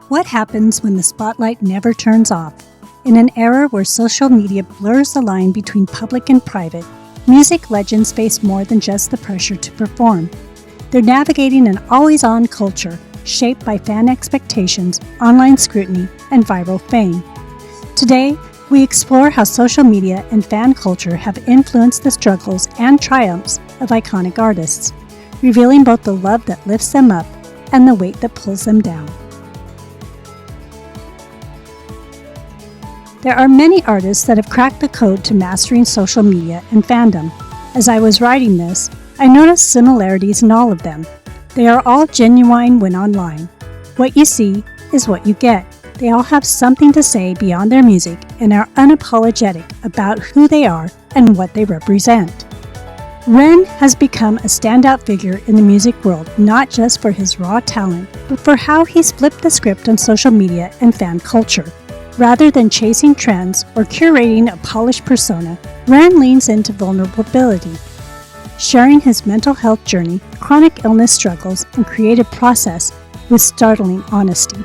What happens when the spotlight never turns off? In an era where social media blurs the line between public and private, music legends face more than just the pressure to perform. They're navigating an always-on culture shaped by fan expectations, online scrutiny, and viral fame. Today, we explore how social media and fan culture have influenced the struggles and triumphs of iconic artists, revealing both the love that lifts them up and the weight that pulls them down. There are many artists that have cracked the code to mastering social media and fandom. As I was writing this, I noticed similarities in all of them. They are all genuine when online. What you see is what you get. They all have something to say beyond their music and are unapologetic about who they are and what they represent. Ren has become a standout figure in the music world, not just for his raw talent, but for how he's flipped the script on social media and fan culture. Rather than chasing trends or curating a polished persona, Ren leans into vulnerability, sharing his mental health journey, chronic illness struggles, and creative process with startling honesty.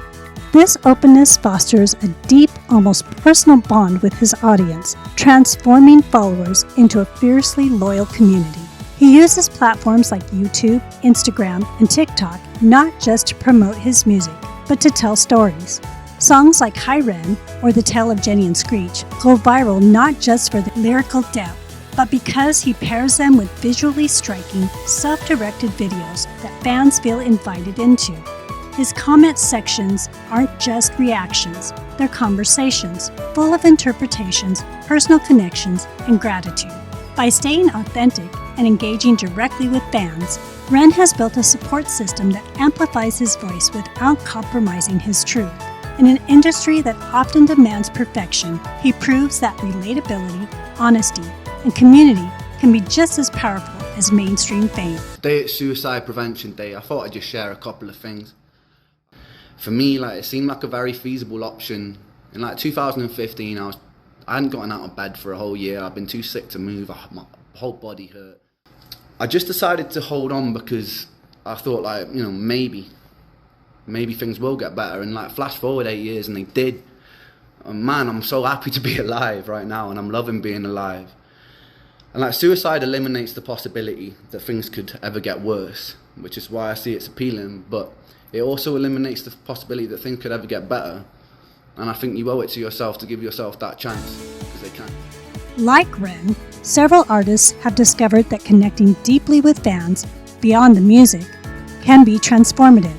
This openness fosters a deep, almost personal bond with his audience, transforming followers into a fiercely loyal community. He uses platforms like YouTube, Instagram, and TikTok not just to promote his music, but to tell stories. Songs like Hi Ren or The Tale of Jenny and Screech go viral not just for the lyrical depth, but because he pairs them with visually striking, self-directed videos that fans feel invited into. His comment sections aren't just reactions, they're conversations, full of interpretations, personal connections, and gratitude. By staying authentic and engaging directly with fans, Ren has built a support system that amplifies his voice without compromising his truth. In an industry that often demands perfection, he proves that relatability, honesty, and community can be just as powerful as mainstream fame. Today it's Suicide Prevention Day. I thought I'd just share a couple of things. For me, it seemed like a very feasible option. In 2015, I hadn't gotten out of bed for a whole year. I've been too sick to move. My whole body hurt. I just decided to hold on because I thought, maybe things will get better. And flash forward 8 years and they did. And man, I'm so happy to be alive right now and I'm loving being alive. And suicide eliminates the possibility that things could ever get worse, which is why I see it's appealing, but it also eliminates the possibility that things could ever get better. And I think you owe it to yourself to give yourself that chance, because they can. Like Ren, several artists have discovered that connecting deeply with fans, beyond the music, can be transformative.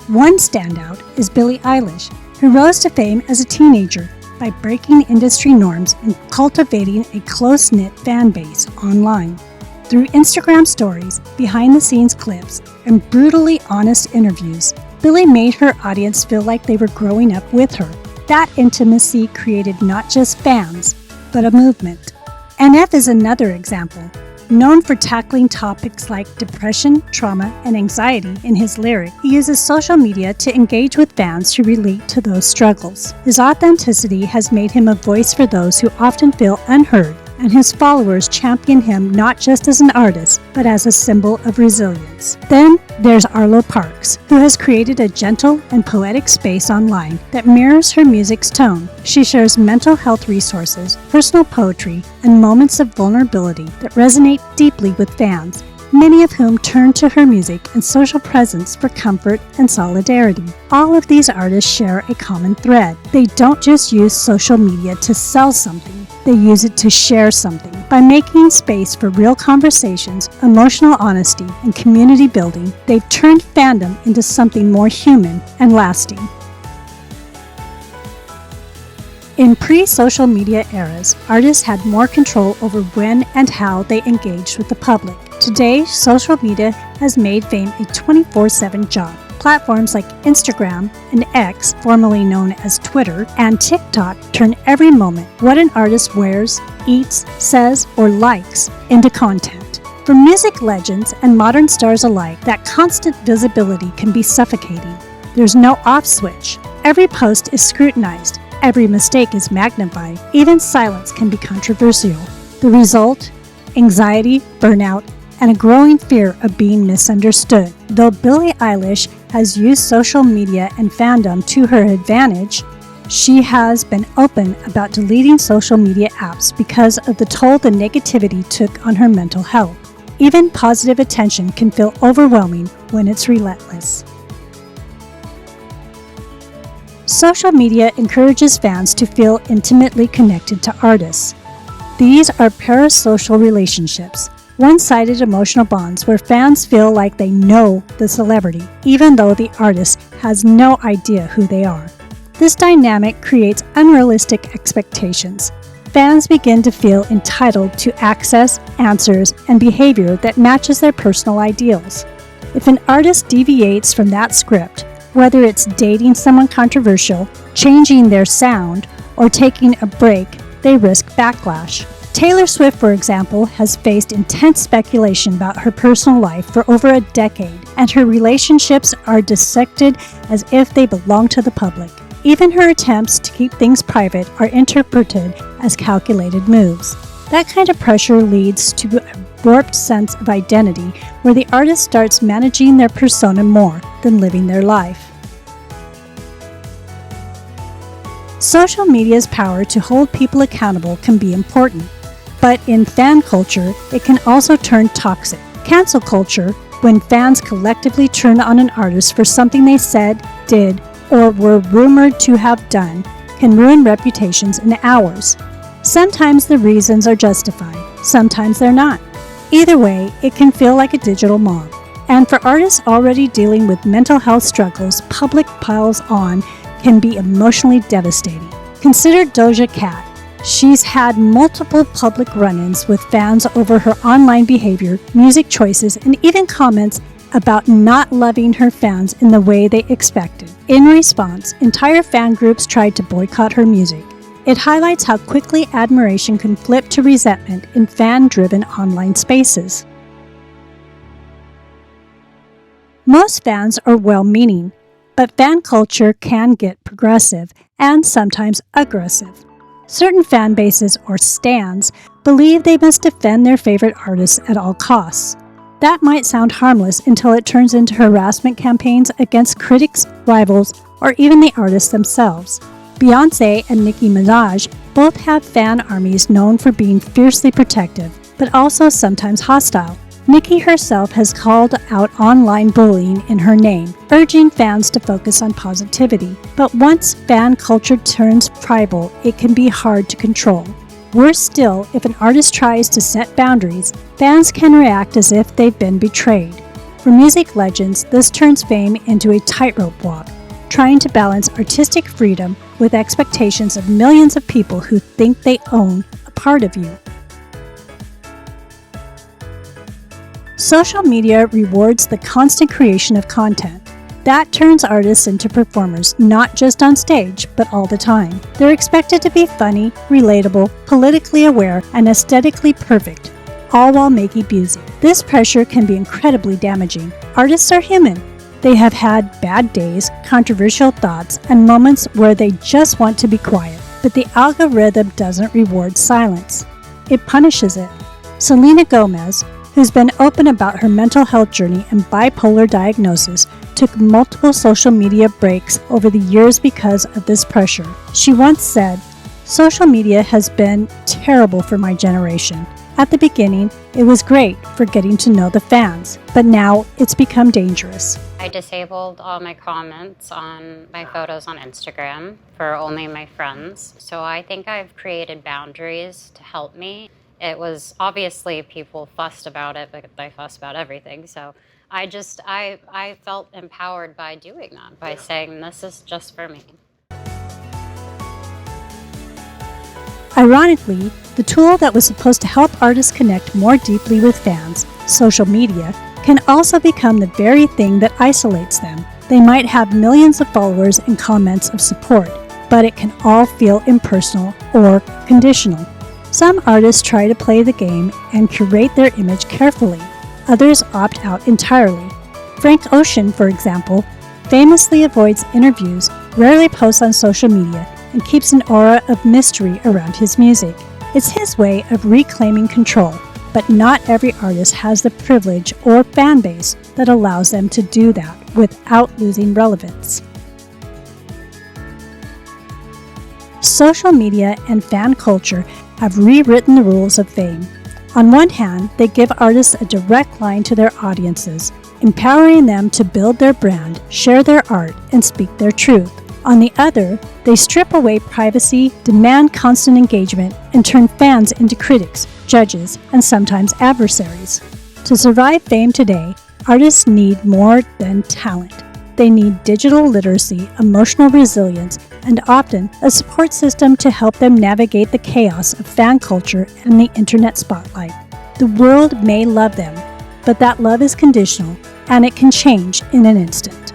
One standout is Billie Eilish, who rose to fame as a teenager by breaking industry norms and cultivating a close-knit fan base online. Through Instagram stories, behind-the-scenes clips, and brutally honest interviews, Billie made her audience feel like they were growing up with her. That intimacy created not just fans, but a movement. Neve is another example. Known for tackling topics like depression, trauma, and anxiety in his lyric, he uses social media to engage with fans who relate to those struggles. His authenticity has made him a voice for those who often feel unheard, and his followers champion him not just as an artist, but as a symbol of resilience. Then there's Arlo Parks, who has created a gentle and poetic space online that mirrors her music's tone. She shares mental health resources, personal poetry, and moments of vulnerability that resonate deeply with fans, many of whom turn to her music and social presence for comfort and solidarity. All of these artists share a common thread. They don't just use social media to sell something, they use it to share something. By making space for real conversations, emotional honesty, and community building, they've turned fandom into something more human and lasting. In pre-social media eras, artists had more control over when and how they engaged with the public. Today, social media has made fame a 24/7 job. Platforms like Instagram and X, formerly known as Twitter, and TikTok turn every moment what an artist wears, eats, says, or likes into content. For music legends and modern stars alike, that constant visibility can be suffocating. There's no off switch. Every post is scrutinized. Every mistake is magnified. Even silence can be controversial. The result? Anxiety, burnout, and a growing fear of being misunderstood. Though Billie Eilish has used social media and fandom to her advantage, she has been open about deleting social media apps because of the toll the negativity took on her mental health. Even positive attention can feel overwhelming when it's relentless. Social media encourages fans to feel intimately connected to artists. These are parasocial relationships, one-sided emotional bonds where fans feel like they know the celebrity, even though the artist has no idea who they are. This dynamic creates unrealistic expectations. Fans begin to feel entitled to access, answers, and behavior that matches their personal ideals. If an artist deviates from that script, whether it's dating someone controversial, changing their sound, or taking a break, they risk backlash. Taylor Swift, for example, has faced intense speculation about her personal life for over a decade, and her relationships are dissected as if they belong to the public. Even her attempts to keep things private are interpreted as calculated moves. That kind of pressure leads to a warped sense of identity where the artist starts managing their persona more than living their life. Social media's power to hold people accountable can be important, but in fan culture, it can also turn toxic. Cancel culture, when fans collectively turn on an artist for something they said, did, or were rumored to have done, can ruin reputations in hours. Sometimes the reasons are justified, sometimes they're not. Either way, it can feel like a digital mob. And for artists already dealing with mental health struggles, public piles on can be emotionally devastating. Consider Doja Cat. She's had multiple public run-ins with fans over her online behavior, music choices, and even comments about not loving her fans in the way they expected. In response, entire fan groups tried to boycott her music. It highlights how quickly admiration can flip to resentment in fan-driven online spaces. Most fans are well-meaning, but fan culture can get progressive and sometimes aggressive. Certain fan bases or stans believe they must defend their favorite artists at all costs. That might sound harmless until it turns into harassment campaigns against critics, rivals, or even the artists themselves. Beyoncé and Nicki Minaj both have fan armies known for being fiercely protective, but also sometimes hostile. Nicki herself has called out online bullying in her name, urging fans to focus on positivity. But once fan culture turns tribal, it can be hard to control. Worse still, if an artist tries to set boundaries, fans can react as if they've been betrayed. For music legends, this turns fame into a tightrope walk, trying to balance artistic freedom with expectations of millions of people who think they own a part of you. Social media rewards the constant creation of content. That turns artists into performers, not just on stage, but all the time. They're expected to be funny, relatable, politically aware, and aesthetically perfect, all while making music. This pressure can be incredibly damaging. Artists are human. They have had bad days, controversial thoughts, and moments where they just want to be quiet. But the algorithm doesn't reward silence. It punishes it. Selena Gomez, who's been open about her mental health journey and bipolar diagnosis, took multiple social media breaks over the years because of this pressure. She once said, "Social media has been terrible for my generation. At the beginning, it was great for getting to know the fans, but now it's become dangerous." I disabled all my comments on my photos on Instagram for only my friends. So I think I've created boundaries to help me. It was obviously people fussed about it, but they fuss about everything. So I felt empowered by doing that, by saying this is just for me. Ironically, the tool that was supposed to help artists connect more deeply with fans, social media, can also become the very thing that isolates them. They might have millions of followers and comments of support, but it can all feel impersonal or conditional. Some artists try to play the game and curate their image carefully. Others opt out entirely. Frank Ocean, for example, famously avoids interviews, rarely posts on social media, and keeps an aura of mystery around his music. It's his way of reclaiming control. but not every artist has the privilege or fan base that allows them to do that without losing relevance. Social media and fan culture have rewritten the rules of fame. On one hand, they give artists a direct line to their audiences, empowering them to build their brand, share their art, and speak their truth. On the other, they strip away privacy, demand constant engagement, and turn fans into critics, judges, and sometimes adversaries. To survive fame today, artists need more than talent. They need digital literacy, emotional resilience, and often a support system to help them navigate the chaos of fan culture and the internet spotlight. The world may love them, but that love is conditional, and it can change in an instant.